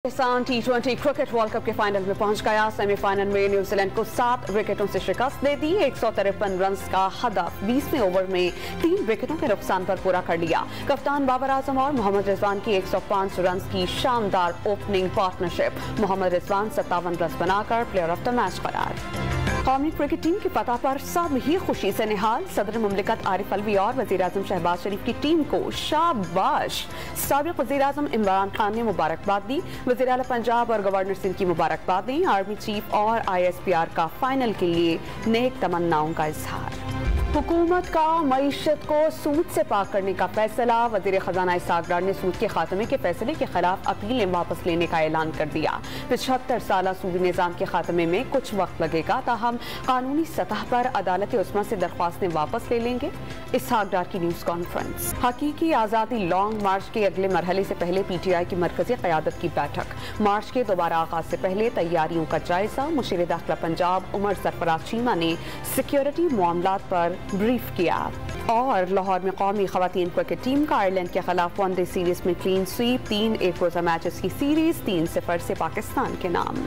Pakistan T20 cricket world cup के final में पहुंच गया। सेमीफाइनल में न्यूजीलैंड को 7 विकेटों से शिकस्त दे दी। 153 रन का हदफ 20वें ओवर में 3 विकेटों के नुकसान पर पूरा कर लिया। कप्तान बाबर आजम और मोहम्मद रिजवान की 105 रन की शानदार opening partnership. Mohammad Rizwan 57 run बनाकर प्लेयर ऑफ द मैच करार। कौमी क्रिकेट टीम की फतह पर सब ही खुशी से निहाल। सदर मुमलिकत आरिफ अलवी और वज़ीर आज़म शहबाज शरीफ की टीम को शाबाश। साबिक़ वज़ीर आज़म इमरान खान ने मुबारकबाद दी। वज़ीर आला पंजाब और गवर्नर सिंध की मुबारकबाद दी। आर्मी चीफ और ISPR का फाइनल के लिए नेक तमन्नाओं का इजहार। हुकूमत का मईशत को सूद से पाक करने का फैसला। वज़ीर ख़जाना इसहाक़ डार ने सूद के खात्मे के फैसले के खिलाफ अपीलें वापस लेने का ऐलान कर दिया। 75 साला सूदी निज़ाम के खात्मे में कुछ वक्त लगेगा, ताहम कानूनी सतह पर अदालत उस्मा से दरख्वास्तें वापस ले लेंगे। इसहाक़ डार की न्यूज़ कॉन्फ्रेंस। हकीकी आज़ादी लॉन्ग मार्च के अगले मरहले से पहले PTI की मरकज़ी क़यादत की बैठक। मार्च के दोबारा आगाज से पहले तैयारियों का जायजा। मुशीर दाखिला पंजाब उमर सरफराज चीमा ने सिक्योरिटी मामलात पर ब्रीफ किया। और लाहौर में कौमी ख़वातीन क्रिकेट टीम का आयरलैंड के खिलाफ वनडे सीरीज में क्लीन स्वीप। 3 एक रोज़ा मैचेस की सीरीज 3-0 से पाकिस्तान के नाम।